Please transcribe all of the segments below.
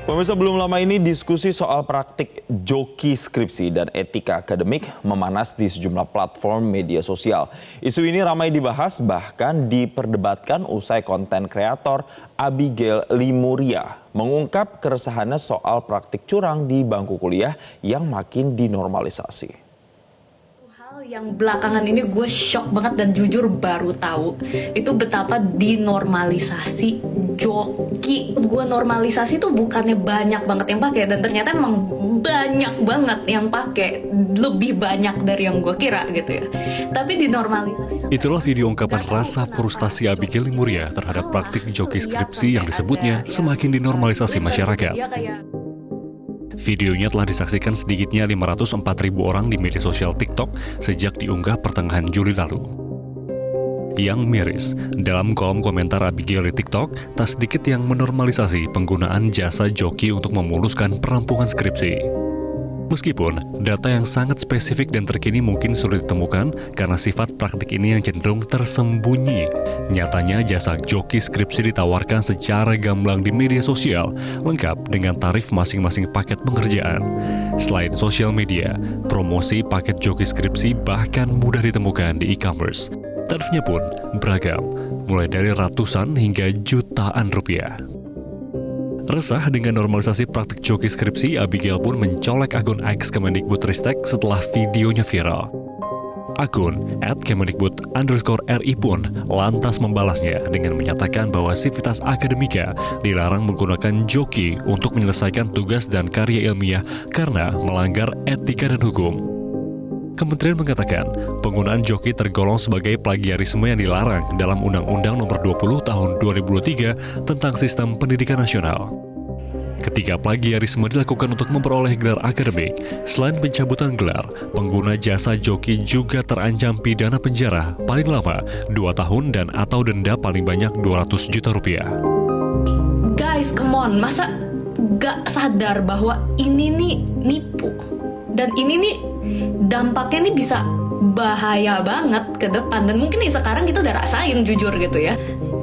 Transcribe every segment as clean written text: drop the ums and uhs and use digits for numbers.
Pemirsa, belum lama ini diskusi soal praktik joki skripsi dan etika akademik memanas di sejumlah platform media sosial. Isu ini ramai dibahas bahkan diperdebatkan usai konten kreator Abigail Limuria mengungkap keresahannya soal praktik curang di bangku kuliah yang makin dinormalisasi. Yang belakangan ini gue shock banget dan jujur baru tahu itu betapa dinormalisasi joki. Gue normalisasi tuh bukannya banyak banget yang pakai, dan ternyata emang banyak banget yang pakai, lebih banyak dari yang gue kira gitu ya. Tapi dinormalisasi. Itulah video ungkapan rasa frustasi Abigail Limuria terhadap praktik joki skripsi yang disebutnya semakin dinormalisasi masyarakat. Videonya telah disaksikan sedikitnya 504.000 orang di media sosial TikTok sejak diunggah pertengahan Juli lalu. Yang miris, dalam kolom komentar Abigail di TikTok, tak sedikit yang menormalisasi penggunaan jasa joki untuk memuluskan perampungan skripsi. Meskipun data yang sangat spesifik dan terkini mungkin sulit ditemukan karena sifat praktik ini yang cenderung tersembunyi. Nyatanya jasa joki skripsi ditawarkan secara gamblang di media sosial, lengkap dengan tarif masing-masing paket pengerjaan. Selain sosial media, promosi paket joki skripsi bahkan mudah ditemukan di e-commerce. Tarifnya pun beragam, mulai dari ratusan hingga jutaan rupiah. Resah dengan normalisasi praktik joki skripsi, Abigail pun mencolek akun X Kemendikbudristek setelah videonya viral. Akun @kemendikbud_RI pun lantas membalasnya dengan menyatakan bahwa Sivitas Akademika dilarang menggunakan joki untuk menyelesaikan tugas dan karya ilmiah karena melanggar etika dan hukum. Kementerian mengatakan, penggunaan joki tergolong sebagai plagiarisme yang dilarang dalam Undang-Undang Nomor 20 Tahun 2023 tentang Sistem Pendidikan Nasional. Ketika plagiarisme dilakukan untuk memperoleh gelar akademik, selain pencabutan gelar, pengguna jasa joki juga terancam pidana penjara paling lama 2 tahun dan atau denda paling banyak 200 juta rupiah. Guys, come on, masa gak sadar bahwa ini nih nipu? Dan ini nih dampaknya nih bisa bahaya banget ke depan. Dan mungkin nih sekarang kita udah rasain jujur gitu ya.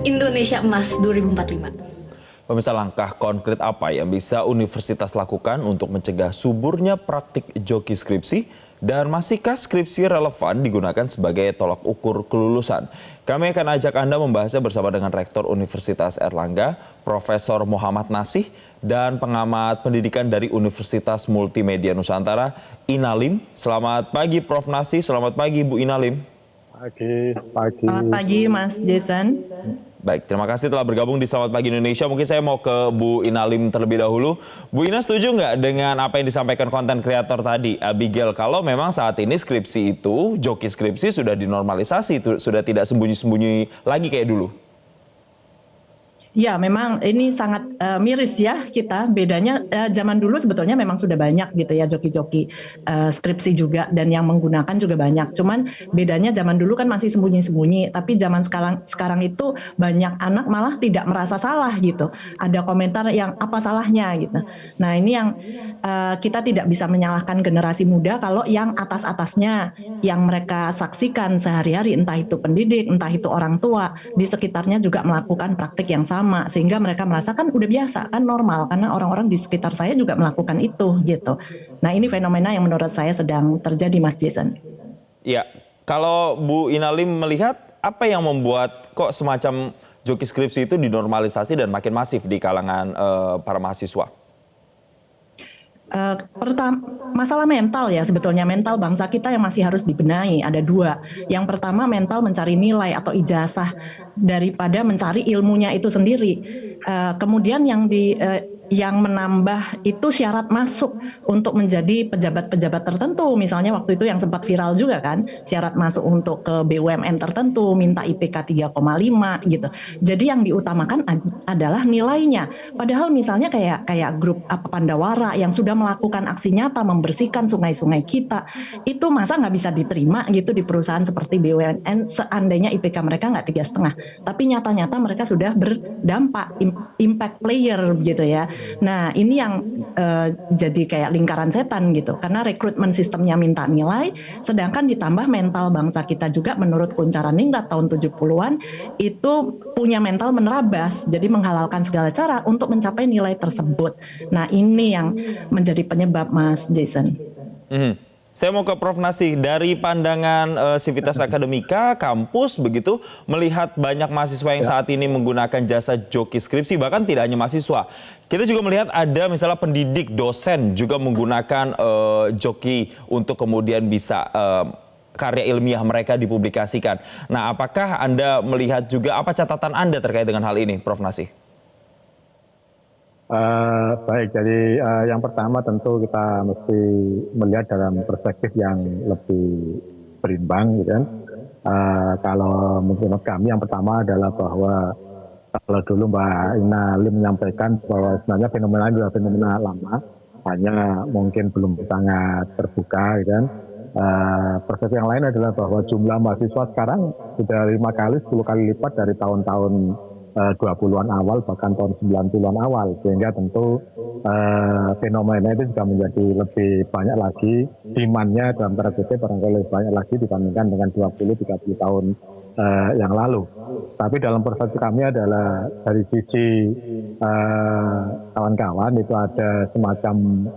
Indonesia Emas 2045. Pemirsa, langkah konkret apa yang bisa universitas lakukan untuk mencegah suburnya praktik joki skripsi? Dan masihkah skripsi relevan digunakan sebagai tolak ukur kelulusan? Kami akan ajak Anda membahasnya bersama dengan Rektor Universitas Airlangga, Profesor Muhammad Nasih, dan pengamat pendidikan dari Universitas Multimedia Nusantara, Inalim. Selamat pagi Prof. Nasih, selamat pagi Bu Inalim. Selamat pagi Mas Jason. Baik, terima kasih telah bergabung di Selamat Pagi Indonesia. Mungkin saya mau ke Bu Inalim terlebih dahulu. Bu Ina, setuju nggak dengan apa yang disampaikan konten kreator tadi, Abigail? Kalau memang saat ini skripsi itu, joki skripsi sudah dinormalisasi, sudah tidak sembunyi-sembunyi lagi kayak dulu. Ya, memang ini sangat miris ya kita. Bedanya zaman dulu sebetulnya memang sudah banyak gitu ya joki-joki skripsi juga, dan yang menggunakan juga banyak. Cuman bedanya zaman dulu kan masih sembunyi-sembunyi, tapi zaman sekarang itu banyak anak malah tidak merasa salah gitu. Ada komentar yang apa salahnya gitu. Nah, ini yang kita tidak bisa menyalahkan generasi muda kalau yang atas-atasnya yang mereka saksikan sehari-hari, entah itu pendidik, entah itu orang tua di sekitarnya juga melakukan praktik yang sama. Sehingga mereka merasakan udah biasa, kan normal, karena orang-orang di sekitar saya juga melakukan itu gitu. Nah, ini fenomena yang menurut saya sedang terjadi, Mas Jason. Ya, kalau Bu Inalim melihat apa yang membuat kok semacam joki skripsi itu dinormalisasi dan makin masif di kalangan para mahasiswa? Pertama, masalah mental ya, sebetulnya mental bangsa kita yang masih harus dibenahi. Ada dua. Yang pertama, mental mencari nilai atau ijazah daripada mencari ilmunya itu sendiri. Kemudian yang menambah itu syarat masuk untuk menjadi pejabat-pejabat tertentu. Misalnya waktu itu yang sempat viral juga kan, syarat masuk untuk ke BUMN tertentu, minta IPK 3,5 gitu. Jadi yang diutamakan adalah nilainya. Padahal misalnya kayak grup Pandawara yang sudah melakukan aksi nyata membersihkan sungai-sungai kita, itu masa nggak bisa diterima gitu di perusahaan seperti BUMN seandainya IPK mereka nggak 3,5. tapi nyata-nyata mereka sudah berdampak, impact player gitu ya. Nah ini yang jadi kayak lingkaran setan gitu, karena rekrutmen sistemnya minta nilai, sedangkan ditambah mental bangsa kita juga menurut Kunchara Ningrat tahun 70-an itu punya mental menerabas, jadi menghalalkan segala cara untuk mencapai nilai tersebut. Nah ini yang menjadi penyebab Mas Jason. Saya mau ke Prof. Nasih, dari pandangan Civitas Akademika, kampus begitu, melihat banyak mahasiswa yang saat ini menggunakan jasa joki skripsi, bahkan tidak hanya mahasiswa. Kita juga melihat ada misalnya pendidik, dosen juga menggunakan joki untuk kemudian bisa karya ilmiah mereka dipublikasikan. Nah, apakah Anda melihat juga, apa catatan Anda terkait dengan hal ini, Prof. Nasih? Baik, jadi yang pertama tentu kita mesti melihat dalam perspektif yang lebih berimbang, gitu kan. Kalau menurut kami yang pertama adalah bahwa kalau dulu Mbak Ina Lim menyampaikan bahwa sebenarnya fenomena ini adalah fenomena lama, hanya mungkin belum sangat terbuka, gitu kan. Perspektif yang lain adalah bahwa jumlah mahasiswa sekarang sudah 5 kali, 10 kali lipat dari tahun-tahun 20-an awal, bahkan tahun 90-an awal, sehingga tentu fenomena itu juga menjadi lebih banyak lagi, demand-nya dalam tanda kutip barangkali lebih banyak lagi dibandingkan dengan 20-30 tahun yang lalu. Tapi dalam perspektif kami adalah dari sisi kawan-kawan itu ada semacam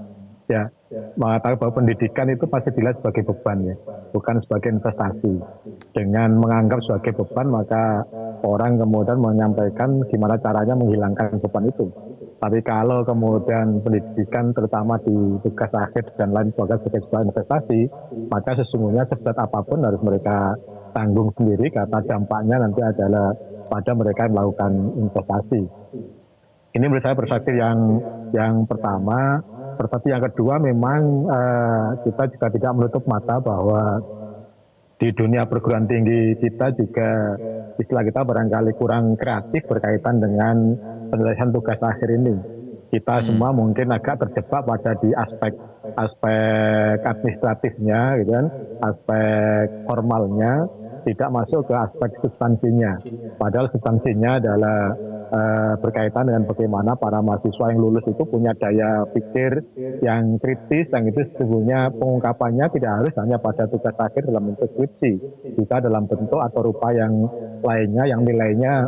ya mengatakan bahwa pendidikan itu pasti dilihat sebagai beban ya, bukan sebagai investasi. Dengan menganggap sebagai beban maka orang kemudian menyampaikan gimana caranya menghilangkan beban itu. Tapi kalau kemudian pendidikan terutama di tugas akhir dan lain sebagainya sebagai sebuah investasi, maka sesungguhnya seberat apapun harus mereka tanggung sendiri karena dampaknya nanti adalah pada mereka yang melakukan investasi. Ini menurut saya perspektif yang pertama. Perspektif yang kedua memang kita juga tidak menutup mata bahwa di dunia perguruan tinggi kita juga istilah kita barangkali kurang kreatif berkaitan dengan penyelesaian tugas akhir ini. Kita semua mungkin agak terjebak pada di aspek administratifnya, gitu kan, aspek formalnya, tidak masuk ke aspek substansinya. Padahal substansinya adalah berkaitan dengan bagaimana para mahasiswa yang lulus itu punya daya pikir yang kritis, yang itu sesungguhnya pengungkapannya tidak harus hanya pada tugas akhir dalam bentuk skripsi, bisa dalam bentuk atau rupa yang lainnya, yang nilainya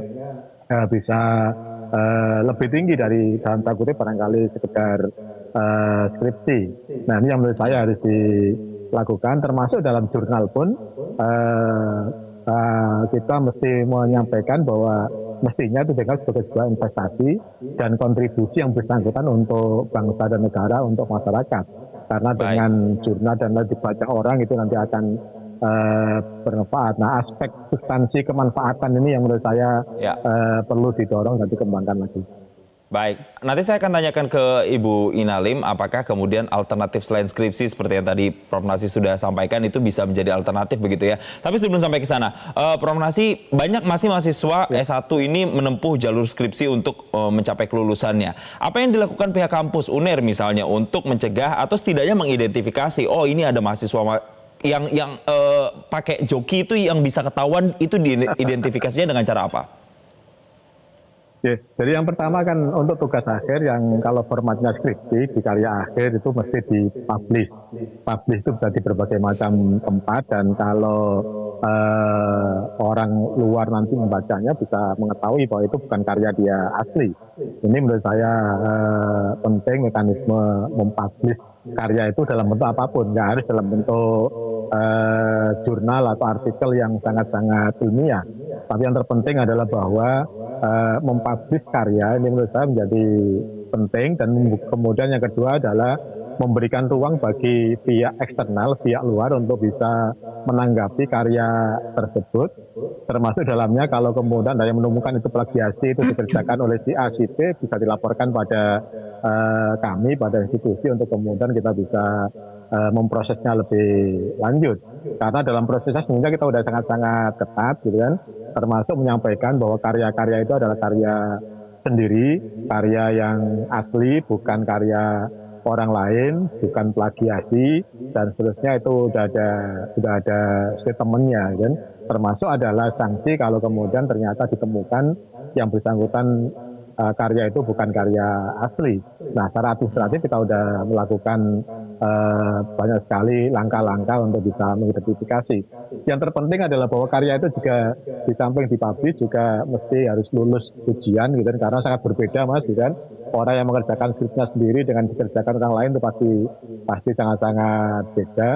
bisa lebih tinggi dari dalam tanda kutip barangkali sekedar skripsi. Nah ini yang menurut saya harus dilakukan, termasuk dalam jurnal pun kita mesti menyampaikan bahwa mestinya itu dianggap sebagai sebuah investasi dan kontribusi yang bersangkutan untuk bangsa dan negara, untuk masyarakat. Karena dengan jurnal dan lain dibaca orang itu nanti akan bermanfaat. Nah aspek substansi kemanfaatan ini yang menurut saya perlu didorong dan dikembangkan lagi. Baik, nanti saya akan tanyakan ke Ibu Ina Lim, apakah kemudian alternatif selain skripsi seperti yang tadi Prof. Nasih sudah sampaikan itu bisa menjadi alternatif begitu ya. Tapi sebelum sampai ke sana, Prof. Nasih, banyak masih mahasiswa S1 ini menempuh jalur skripsi untuk mencapai kelulusannya. Apa yang dilakukan pihak kampus, UNER misalnya, untuk mencegah atau setidaknya mengidentifikasi, oh ini ada mahasiswa yang pakai joki itu yang bisa ketahuan, itu diidentifikasinya dengan cara apa? Jadi yang pertama kan untuk tugas akhir yang kalau formatnya skripsi di karya akhir itu mesti dipublish. Publish itu bisa di berbagai macam tempat dan kalau orang luar nanti membacanya bisa mengetahui bahwa itu bukan karya dia asli. Ini menurut saya penting mekanisme mempublish karya itu dalam bentuk apapun, nggak harus dalam bentuk jurnal atau artikel yang sangat-sangat ilmiah. Tapi yang terpenting adalah bahwa mempublish karya ini menurut saya menjadi penting, dan kemudian yang kedua adalah memberikan ruang bagi pihak eksternal, pihak luar untuk bisa menanggapi karya tersebut, termasuk dalamnya kalau kemudian ada yang menemukan itu plagiasi, itu dikerjakan oleh si A, si B, bisa dilaporkan pada kami, pada institusi untuk kemudian kita bisa memprosesnya lebih lanjut. Karena dalam prosesnya sebenarnya kita sudah sangat-sangat ketat, gitu kan, termasuk menyampaikan bahwa karya-karya itu adalah karya sendiri, karya yang asli, bukan karya orang lain, bukan plagiasi, dan seterusnya itu sudah ada statementnya, kan. Termasuk adalah sanksi kalau kemudian ternyata ditemukan yang bersangkutan karya itu bukan karya asli. Nah, secara administratif kita sudah melakukan banyak sekali langkah-langkah untuk bisa mengidentifikasi. Yang terpenting adalah bahwa karya itu juga di samping dipublish juga mesti harus lulus ujian gitu kan, karena sangat berbeda Mas gitu kan. Orang yang mengerjakan skripnya sendiri dengan dikerjakan orang lain itu pasti sangat-sangat beda.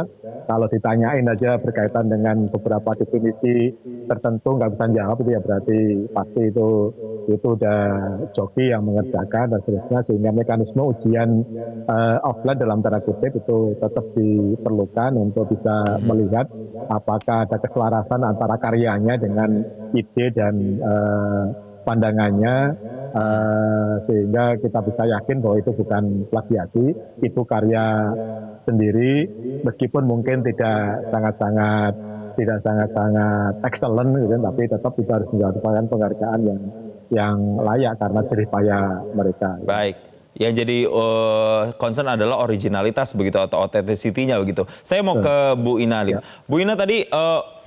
Kalau ditanyain aja berkaitan dengan beberapa definisi tertentu nggak bisa jawab itu ya berarti pasti itu udah joki yang mengerjakan dan seterusnya, sehingga mekanisme ujian offline dalam tanda kutip itu tetap diperlukan untuk bisa melihat apakah ada keselarasan antara karyanya dengan ide dan pandangannya, sehingga kita bisa yakin bahwa itu bukan plagiasi, itu karya sendiri, meskipun mungkin tidak sangat-sangat excellent gitu, tapi tetap kita harus mendapatkan penghargaan yang layak karena jerih payah mereka. Baik. Yang jadi concern adalah originalitas begitu atau authenticity-nya begitu. Saya mau ke Bu Ina. Ya. Bu Ina tadi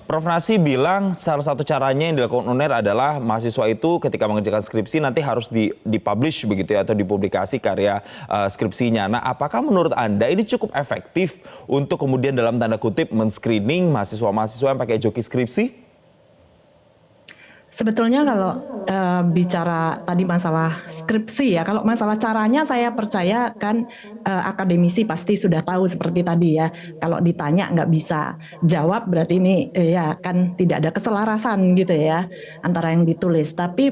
Prof. Nasi bilang salah satu caranya yang dilakukan UNER adalah mahasiswa itu ketika mengerjakan skripsi nanti harus dipublish begitu ya, atau dipublikasi karya skripsinya. Nah, apakah menurut Anda ini cukup efektif untuk kemudian dalam tanda kutip men-screening mahasiswa-mahasiswa yang pakai joki skripsi? Sebetulnya kalau bicara tadi masalah skripsi ya, kalau masalah caranya saya percaya kan akademisi pasti sudah tahu seperti tadi ya. Kalau ditanya nggak bisa jawab berarti ini ya kan tidak ada keselarasan gitu ya antara yang ditulis. Tapi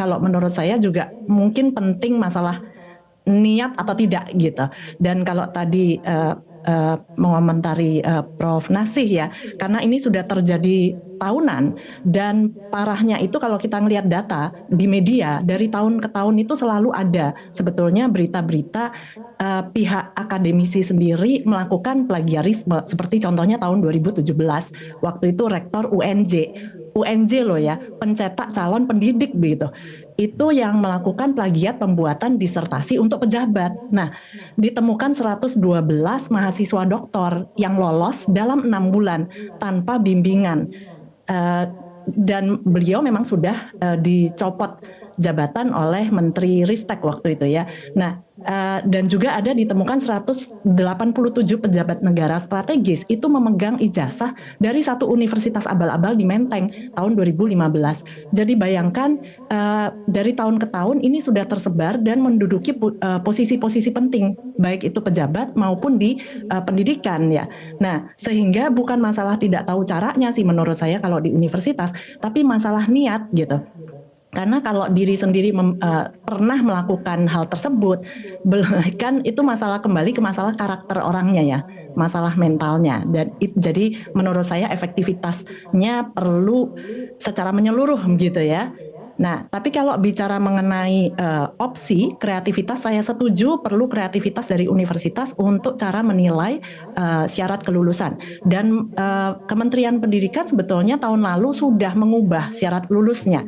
kalau menurut saya juga mungkin penting masalah niat atau tidak gitu. Dan kalau tadi mengomentari Prof. Nasih ya, karena ini sudah terjadi tahunan dan parahnya itu kalau kita ngelihat data di media dari tahun ke tahun itu selalu ada sebetulnya berita-berita pihak akademisi sendiri melakukan plagiarisme seperti contohnya tahun 2017 waktu itu rektor UNJ loh ya, pencetak calon pendidik begitu. Itu yang melakukan plagiat pembuatan disertasi untuk pejabat. Nah, ditemukan 112 mahasiswa doktor yang lolos dalam 6 bulan tanpa bimbingan. Dan beliau memang sudah dicopot jabatan oleh Menteri Ristek waktu itu ya. Nah, dan juga ada ditemukan 187 pejabat negara strategis itu memegang ijazah dari satu universitas abal-abal di Menteng tahun 2015. Jadi bayangkan dari tahun ke tahun ini sudah tersebar dan menduduki posisi-posisi penting baik itu pejabat maupun di pendidikan ya. Nah, sehingga bukan masalah tidak tahu caranya sih menurut saya kalau di universitas, tapi masalah niat gitu. Karena kalau diri sendiri pernah melakukan hal tersebut, kan itu masalah kembali ke masalah karakter orangnya ya, masalah mentalnya. Dan jadi menurut saya efektivitasnya perlu secara menyeluruh gitu ya. Nah, tapi kalau bicara mengenai opsi kreativitas, saya setuju perlu kreativitas dari universitas untuk cara menilai syarat kelulusan. Dan Kementerian Pendidikan sebetulnya tahun lalu sudah mengubah syarat lulusnya.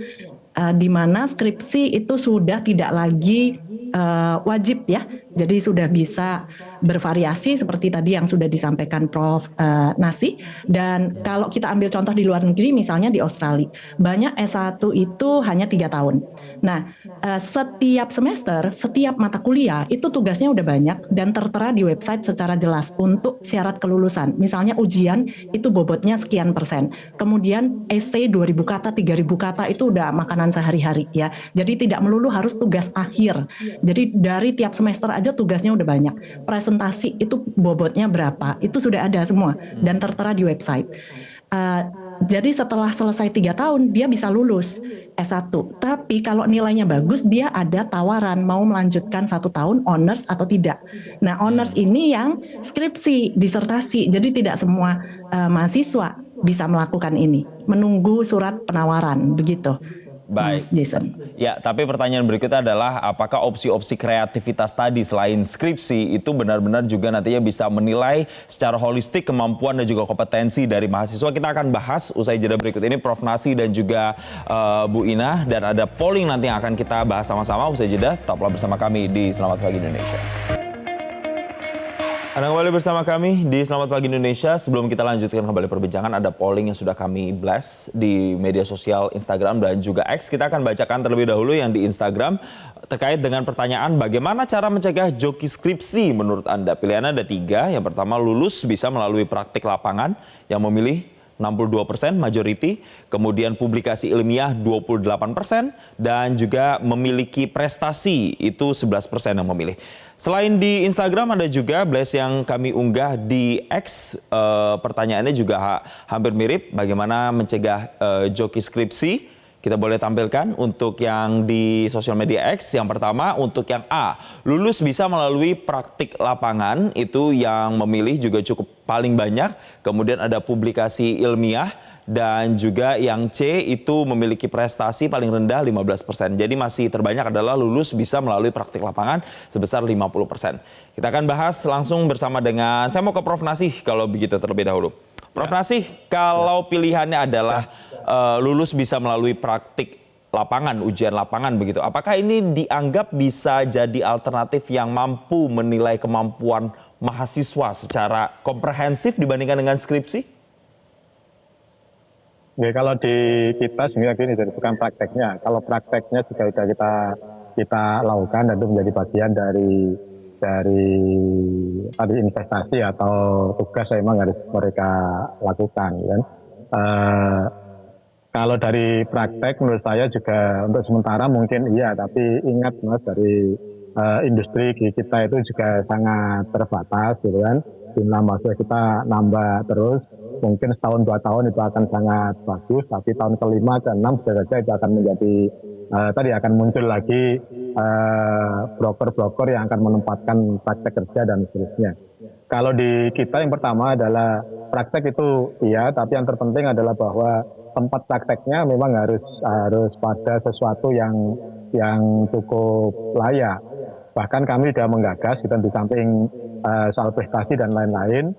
Di mana skripsi itu sudah tidak lagi wajib ya, jadi sudah bisa bervariasi seperti tadi yang sudah disampaikan Prof. Nasi. Dan kalau kita ambil contoh di luar negeri, misalnya di Australia, banyak S1 itu hanya 3 tahun. Nah, setiap semester, setiap mata kuliah itu tugasnya udah banyak dan tertera di website secara jelas untuk syarat kelulusan. Misalnya ujian itu bobotnya sekian persen. Kemudian essay 2.000 kata, 3.000 kata itu udah makanan sehari-hari ya. Jadi tidak melulu harus tugas akhir. Jadi dari tiap semester aja tugasnya udah banyak. Presentasi itu bobotnya berapa, itu sudah ada semua dan tertera di website. Jadi setelah selesai 3 tahun dia bisa lulus S1. Tapi kalau nilainya bagus dia ada tawaran mau melanjutkan 1 tahun honors atau tidak. Nah, honors ini yang skripsi, disertasi. Jadi tidak semua mahasiswa bisa melakukan ini. Menunggu surat penawaran begitu. Baik, Jason. Ya, tapi pertanyaan berikutnya adalah apakah opsi-opsi kreativitas tadi selain skripsi itu benar-benar juga nantinya bisa menilai secara holistik kemampuan dan juga kompetensi dari mahasiswa. Kita akan bahas usai jeda berikut ini Prof. Nasi dan juga Bu Ina, dan ada polling nanti yang akan kita bahas sama-sama usai jeda. Tetaplah bersama kami di Selamat Pagi Indonesia. Anda kembali bersama kami di Selamat Pagi Indonesia. Sebelum kita lanjutkan kembali perbincangan, ada polling yang sudah kami blast di media sosial Instagram dan juga X. Kita akan bacakan terlebih dahulu yang di Instagram terkait dengan pertanyaan bagaimana cara mencegah joki skripsi menurut Anda. Pilihannya ada 3. Yang pertama, lulus bisa melalui praktik lapangan yang memilih 62% majority, kemudian publikasi ilmiah 28%, dan juga memiliki prestasi itu 11% yang memilih. Selain di Instagram ada juga blast yang kami unggah di X, pertanyaannya juga hampir mirip, bagaimana mencegah joki skripsi. Kita boleh tampilkan untuk yang di sosial media X. Yang pertama untuk yang A, lulus bisa melalui praktik lapangan, itu yang memilih juga cukup paling banyak. Kemudian ada publikasi ilmiah dan juga yang C itu memiliki prestasi paling rendah 15%. Jadi masih terbanyak adalah lulus bisa melalui praktik lapangan sebesar 50%. Kita akan bahas langsung bersama dengan, saya mau ke Prof. Nasih kalau begitu terlebih dahulu. Prof. Nasih, kalau pilihannya adalah lulus bisa melalui praktik lapangan, ujian lapangan begitu, apakah ini dianggap bisa jadi alternatif yang mampu menilai kemampuan mahasiswa secara komprehensif dibandingkan dengan skripsi? Ya, kalau di kita sebenarnya gini, jadi bukan prakteknya. Kalau prakteknya juga sudah kita lakukan dan itu menjadi bagian dari tadi investasi atau tugas yang memang harus mereka lakukan, kan. Kalau dari praktek menurut saya juga untuk sementara mungkin iya, tapi ingat Mas, dari industri kita itu juga sangat terbatas, gitu kan. Jumlah mahasiswa kita nambah terus, mungkin setahun 2 tahun itu akan sangat bagus, tapi tahun ke-5 ke-6 sudah saja itu akan menjadi tadi akan muncul lagi broker-broker yang akan menempatkan praktek kerja dan seterusnya. Kalau di kita yang pertama adalah praktek itu iya, tapi yang terpenting adalah bahwa tempat prakteknya memang harus pada sesuatu yang cukup layak. Bahkan kami sudah menggagas, kita di samping soal prestasi dan lain-lain,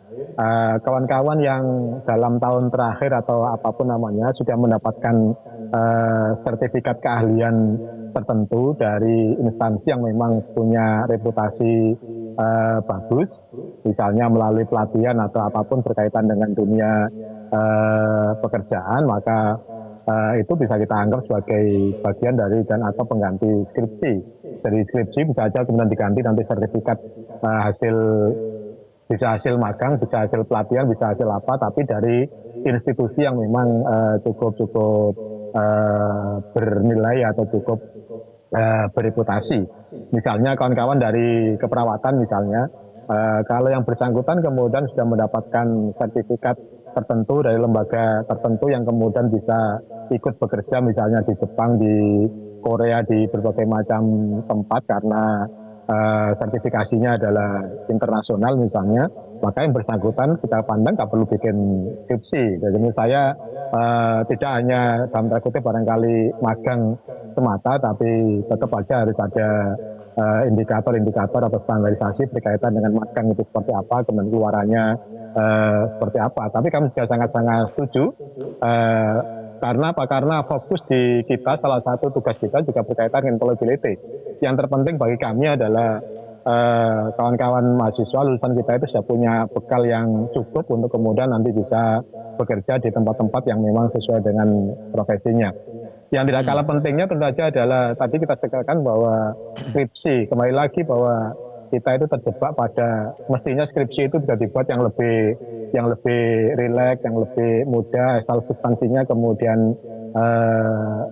kawan-kawan yang dalam tahun terakhir atau apapun namanya sudah mendapatkan sertifikat keahlian tertentu dari instansi yang memang punya reputasi bagus, misalnya melalui pelatihan atau apapun berkaitan dengan dunia pekerjaan, maka itu bisa kita anggap sebagai bagian dari dan atau pengganti skripsi. Dari skripsi bisa saja kemudian diganti nanti sertifikat bisa hasil magang, bisa hasil pelatihan, bisa hasil apa, tapi dari institusi yang memang cukup bernilai atau cukup bereputasi. Misalnya kawan-kawan dari keperawatan misalnya, kalau yang bersangkutan kemudian sudah mendapatkan sertifikat tertentu dari lembaga tertentu yang kemudian bisa ikut bekerja misalnya di Jepang, di Korea, di berbagai macam tempat karena sertifikasinya adalah internasional misalnya, maka yang bersangkutan kita pandang nggak perlu bikin skripsi. Jadi menurut saya tidak hanya dalam tanda kutip barangkali magang semata, tapi tetap aja harus ada indikator-indikator atau standarisasi berkaitan dengan magang itu seperti apa, kemudian keluarannya seperti apa. Tapi kami juga sangat-sangat setuju. Karena apa? Karena fokus di kita, salah satu tugas kita juga berkaitan dengan employability. Yang terpenting bagi kami adalah kawan-kawan mahasiswa lulusan kita itu sudah punya bekal yang cukup untuk kemudian nanti bisa bekerja di tempat-tempat yang memang sesuai dengan profesinya. Yang tidak kalah pentingnya tentu saja adalah tadi kita tekankan bahwa skripsi, kembali lagi bahwa kita itu terjebak pada mestinya skripsi itu bisa dibuat yang lebih rileks, yang lebih mudah, asal substansinya kemudian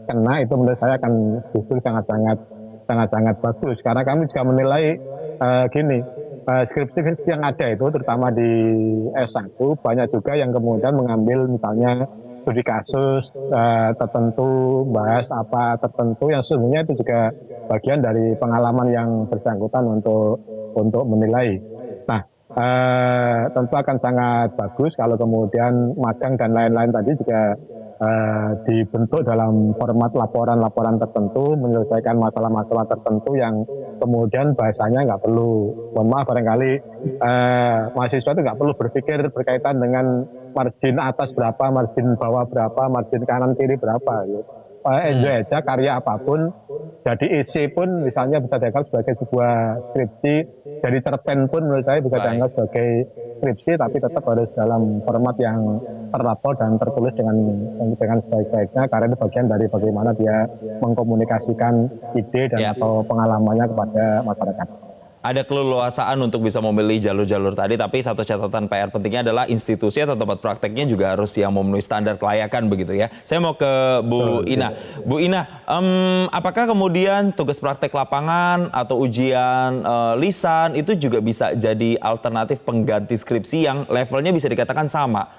kena, itu menurut saya akan justru sangat-sangat bagus. Karena kami juga menilai skripsi yang ada itu terutama di S1 banyak juga yang kemudian mengambil misalnya studi kasus tertentu, bahas apa tertentu yang sesungguhnya itu juga bagian dari pengalaman yang bersangkutan untuk menilai. Nah, tentu akan sangat bagus kalau kemudian magang dan lain-lain tadi juga dibentuk dalam format laporan-laporan tertentu, menyelesaikan masalah-masalah tertentu yang kemudian bahasanya nggak perlu, mohon maaf barangkali mahasiswa itu nggak perlu berpikir berkaitan dengan margin atas berapa, margin bawah berapa, margin kanan kiri berapa. Enjoy aja karya apapun, jadi isi pun misalnya bisa dianggap sebagai sebuah skripsi, jadi cerpen pun menurut saya bisa Baik. dianggap sebagai skripsi, tapi tetap harus dalam format yang terlapor dan tertulis dengan sebaik-baiknya, karena itu bagian dari bagaimana dia mengkomunikasikan ide dan Ya. atau pengalamannya kepada masyarakat. Ada keleluasaan untuk bisa memilih jalur-jalur tadi, tapi satu catatan PR pentingnya adalah institusi atau tempat prakteknya juga harus yang memenuhi standar kelayakan begitu ya. Saya mau ke Bu Ina. Bu Ina, apakah kemudian tugas praktek lapangan atau ujian lisan itu juga bisa jadi alternatif pengganti skripsi yang levelnya bisa dikatakan sama?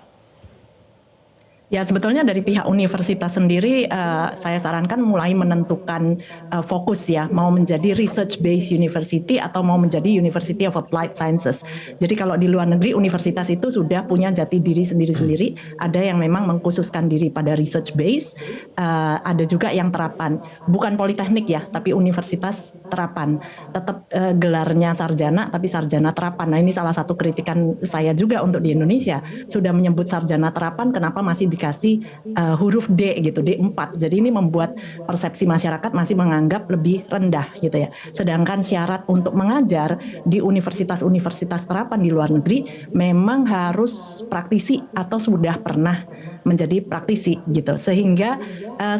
Ya sebetulnya dari pihak universitas sendiri saya sarankan mulai menentukan fokus ya, mau menjadi research based university atau mau menjadi University of Applied Sciences. Jadi kalau di luar negeri universitas itu sudah punya jati diri sendiri-sendiri, ada yang memang mengkhususkan diri pada research based, ada juga yang terapan, bukan politeknik ya, tapi universitas terapan, tetap gelarnya sarjana tapi sarjana terapan. Nah ini salah satu kritikan saya juga untuk di Indonesia, sudah menyebut sarjana terapan kenapa masih dikasih huruf D gitu, D4. Jadi ini membuat persepsi masyarakat masih menganggap lebih rendah gitu ya. Sedangkan syarat untuk mengajar di universitas-universitas terapan di luar negeri memang harus praktisi atau sudah pernah menjadi praktisi gitu. Sehingga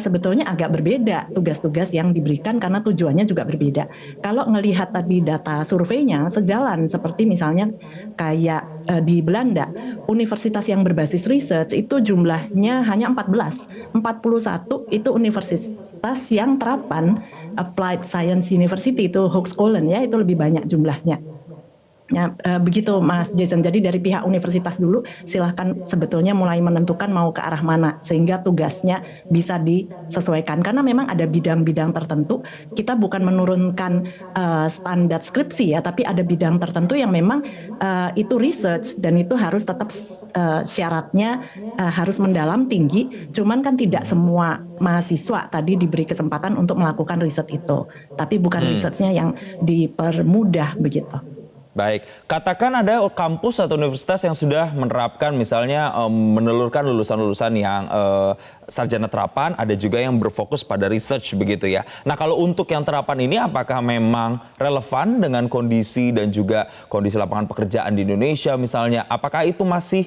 sebetulnya agak berbeda tugas-tugas yang diberikan karena tujuannya juga berbeda. Kalau melihat tadi data surveinya sejalan, seperti misalnya kayak di Belanda, universitas yang berbasis research itu jumlahnya hanya 14. 41 itu universitas yang terapan, Applied Science University itu Hogescholen ya, itu lebih banyak jumlahnya. Ya, begitu Mas Jason. Jadi dari pihak universitas dulu silahkan sebetulnya mulai menentukan mau ke arah mana sehingga tugasnya bisa disesuaikan, karena memang ada bidang-bidang tertentu kita bukan menurunkan standar skripsi ya, tapi ada bidang tertentu yang memang itu research dan itu harus tetap syaratnya harus mendalam tinggi. Cuman kan tidak semua mahasiswa tadi diberi kesempatan untuk melakukan riset itu, tapi bukan researchnya yang dipermudah begitu. Baik, katakan ada kampus atau universitas yang sudah menerapkan misalnya menelurkan lulusan-lulusan yang sarjana terapan, ada juga yang berfokus pada research begitu ya. Nah kalau untuk yang terapan ini apakah memang relevan dengan kondisi dan juga kondisi lapangan pekerjaan di Indonesia misalnya? Apakah itu masih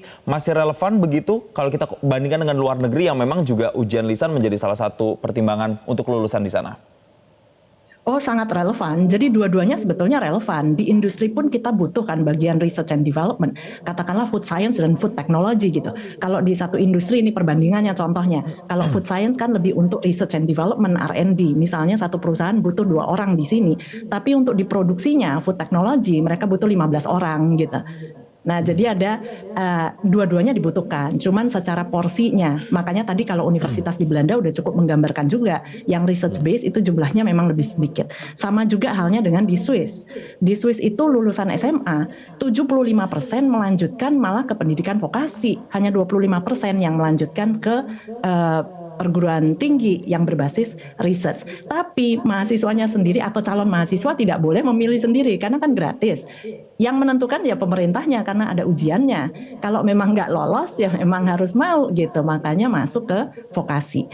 relevan begitu kalau kita bandingkan dengan luar negeri yang memang juga ujian lisan menjadi salah satu pertimbangan untuk lulusan di sana? Oh sangat relevan, jadi dua-duanya sebetulnya relevan. Di industri pun kita butuhkan bagian research and development, katakanlah food science dan food technology gitu. Kalau di satu industri ini perbandingannya contohnya, kalau food science kan lebih untuk research and development R&D, misalnya satu perusahaan butuh 2 orang di sini, tapi untuk diproduksinya food technology mereka butuh 15 orang gitu. Nah, jadi ada dua-duanya dibutuhkan, cuman secara porsinya. Makanya tadi kalau universitas di Belanda udah cukup menggambarkan juga, yang research base itu jumlahnya memang lebih sedikit. Sama juga halnya dengan di Swiss. Di Swiss itu lulusan SMA, 75% melanjutkan malah ke pendidikan vokasi, hanya 25% yang melanjutkan ke perguruan tinggi yang berbasis research. Tapi mahasiswanya sendiri atau calon mahasiswa tidak boleh memilih sendiri karena kan gratis. Yang menentukan ya pemerintahnya karena ada ujiannya. Kalau memang nggak lolos ya memang harus mau gitu. Makanya masuk ke vokasi.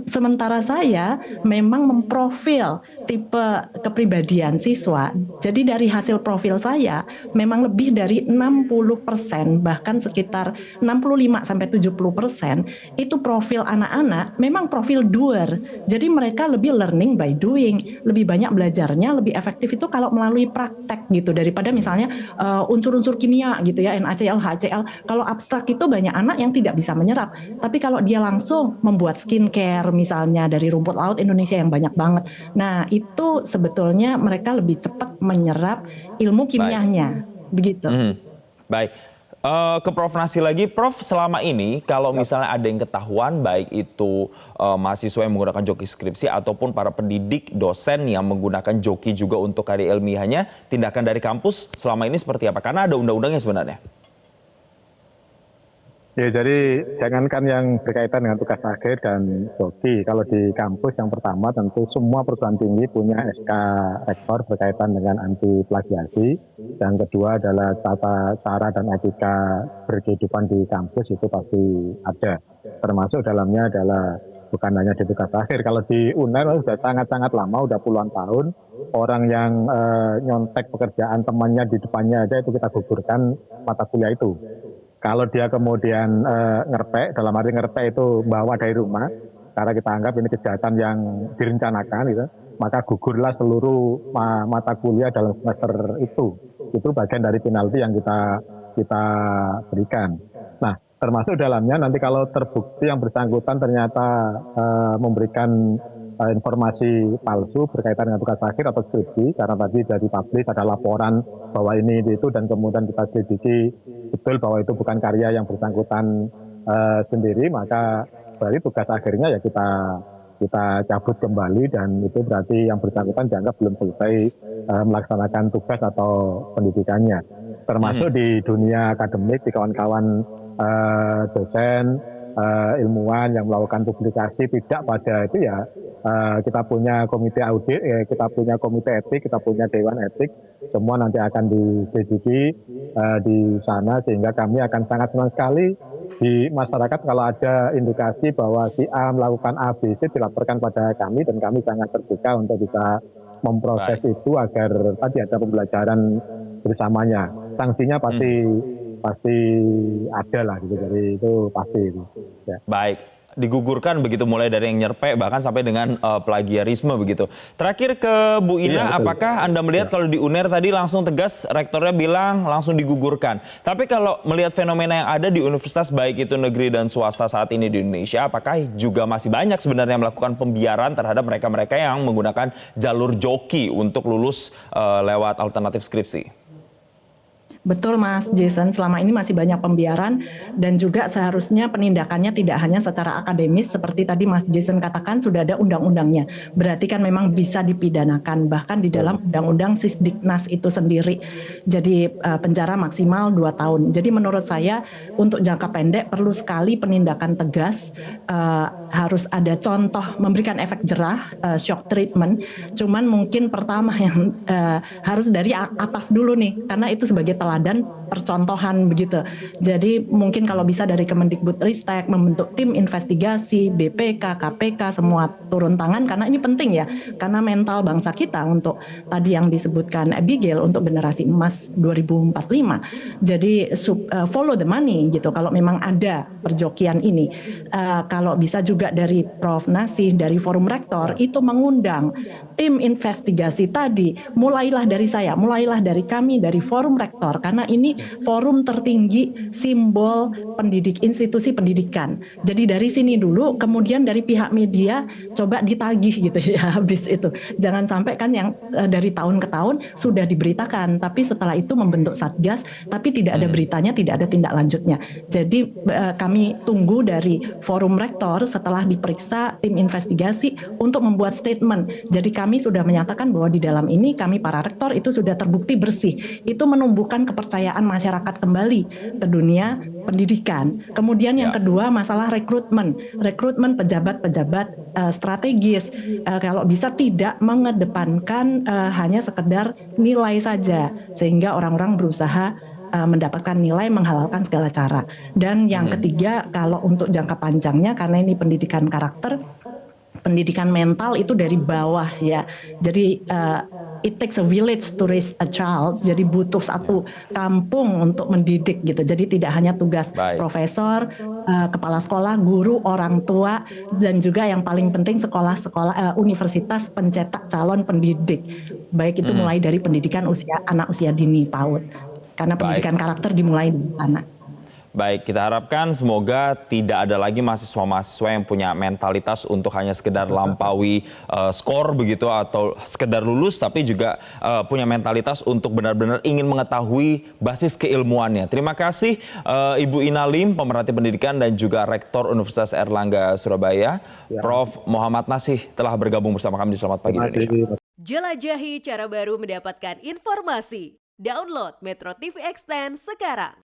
Sementara saya memang memprofil tipe kepribadian siswa. Jadi dari hasil profil saya memang lebih dari 60%, bahkan sekitar 65-70% itu profil anak-anak memang profil doer. Jadi mereka lebih learning by doing, lebih banyak belajarnya, lebih efektif itu kalau melalui praktek gitu daripada misalnya unsur-unsur kimia gitu ya, NaCl, HCl. Kalau abstrak itu banyak anak yang tidak bisa menyerap. Tapi kalau dia langsung membuat skincare misalnya dari rumput laut Indonesia yang banyak banget. Nah, itu sebetulnya mereka lebih cepat menyerap ilmu kimianya. Begitu. Baik. Ke Prof Nasi lagi, Prof selama ini kalau misalnya ada yang ketahuan baik itu mahasiswa yang menggunakan joki skripsi ataupun para pendidik dosen yang menggunakan joki juga untuk karya ilmiahnya, tindakan dari kampus selama ini seperti apa? Karena ada undang-undangnya sebenarnya. Ya, jadi jangankan yang berkaitan dengan tugas akhir dan joki. Kalau di kampus yang pertama tentu semua perguruan tinggi punya SK rektor berkaitan dengan anti plagiasi. Yang kedua adalah tata cara dan etika berkehidupan di kampus itu pasti ada. Termasuk dalamnya adalah bukan hanya di tugas akhir. Kalau di UNER sudah sangat-sangat lama, udah puluhan tahun. Orang yang nyontek pekerjaan temannya di depannya aja itu kita gugurkan mata kuliah itu. Kalau dia kemudian ngerpek, dalam arti ngerpek itu bawa dari rumah, karena kita anggap ini kejahatan yang direncanakan, gitu, maka gugurlah seluruh mata kuliah dalam semester itu. Itu bagian dari penalti yang kita berikan. Nah, termasuk dalamnya nanti kalau terbukti yang bersangkutan ternyata memberikan informasi palsu berkaitan dengan tugas akhir atau skripsi, karena tadi dari publik ada laporan bahwa ini itu, dan kemudian kita selidiki betul bahwa itu bukan karya yang bersangkutan sendiri, maka berarti tugas akhirnya ya kita cabut kembali, dan itu berarti yang bersangkutan dianggap belum selesai melaksanakan tugas atau pendidikannya. Termasuk di dunia akademik, di kawan-kawan dosen, ilmuwan yang melakukan publikasi tidak pada itu ya, kita punya komite audit, kita punya komite etik, kita punya dewan etik, semua nanti akan diselidiki di sana, sehingga kami akan sangat senang sekali di masyarakat kalau ada indikasi bahwa si A melakukan A, B, C dilaporkan pada kami, dan kami sangat terbuka untuk bisa memproses itu agar tadi ada pembelajaran bersamanya. Sanksinya pasti ada lah gitu, jadi itu pasti. Ya. Baik, digugurkan begitu, mulai dari yang nyerpek bahkan sampai dengan plagiarisme begitu. Terakhir ke Bu Ina, Iya, apakah Anda melihat kalau di UNER tadi langsung tegas rektornya bilang langsung digugurkan. Tapi kalau melihat fenomena yang ada di universitas baik itu negeri dan swasta saat ini di Indonesia, apakah juga masih banyak sebenarnya melakukan pembiaran terhadap mereka-mereka yang menggunakan jalur joki untuk lulus lewat alternatif skripsi? Betul Mas Jason, selama ini masih banyak pembiaran, dan juga seharusnya penindakannya tidak hanya secara akademis seperti tadi Mas Jason katakan, sudah ada undang-undangnya. Berarti kan memang bisa dipidanakan, bahkan di dalam undang-undang Sisdiknas itu sendiri. Jadi penjara maksimal 2 tahun. Jadi menurut saya untuk jangka pendek perlu sekali penindakan tegas, harus ada contoh memberikan efek jerah, shock treatment. Cuman mungkin pertama yang harus dari atas dulu nih, karena itu sebagai teladan percontohan begitu. Jadi mungkin kalau bisa dari Kemendikbudristek membentuk tim investigasi, BPK, KPK semua turun tangan, karena ini penting ya, karena mental bangsa kita untuk tadi yang disebutkan Abigail untuk generasi emas 2045. Jadi follow the money gitu kalau memang ada perjokian ini. Kalau bisa juga dari Prof. Nasih, dari Forum Rektor itu mengundang tim investigasi tadi, mulailah dari saya, mulailah dari kami, dari Forum Rektor, karena ini forum tertinggi simbol institusi pendidikan. Jadi dari sini dulu, kemudian dari pihak media coba ditagih gitu ya habis itu. Jangan sampai kan yang dari tahun ke tahun sudah diberitakan, tapi setelah itu membentuk satgas, tapi tidak ada beritanya, tidak ada tindak lanjutnya. Jadi kami tunggu dari Forum Rektor setelah diperiksa tim investigasi untuk membuat statement. Jadi kami sudah menyatakan bahwa di dalam ini kami para rektor itu sudah terbukti bersih. Itu menumbuhkan kepercayaan masyarakat kembali ke dunia pendidikan. Kemudian yang kedua masalah rekrutmen pejabat-pejabat strategis. Kalau bisa tidak mengedepankan hanya sekedar nilai saja, sehingga orang-orang berusaha mendapatkan nilai, menghalalkan segala cara. Dan yang ketiga, kalau untuk jangka panjangnya, karena ini pendidikan karakter, pendidikan mental itu dari bawah ya. Jadi it takes a village to raise a child. Jadi butuh satu kampung untuk mendidik gitu. Jadi tidak hanya tugas profesor, kepala sekolah, guru, orang tua, dan juga yang paling penting sekolah-sekolah universitas pencetak calon pendidik. Baik itu mulai dari pendidikan anak usia dini PAUD. Karena pendidikan karakter dimulai di sana. Baik, kita harapkan semoga tidak ada lagi mahasiswa-mahasiswa yang punya mentalitas untuk hanya sekedar lampaui skor begitu atau sekedar lulus, tapi juga punya mentalitas untuk benar-benar ingin mengetahui basis keilmuannya. Terima kasih Ibu Ina Lim, pemerhati pendidikan dan juga Rektor Universitas Airlangga Surabaya, Prof. Muhammad Nasih telah bergabung bersama kami di Selamat Pagi Indonesia. Jelajahi cara baru mendapatkan informasi. Download Metro TV Extend sekarang.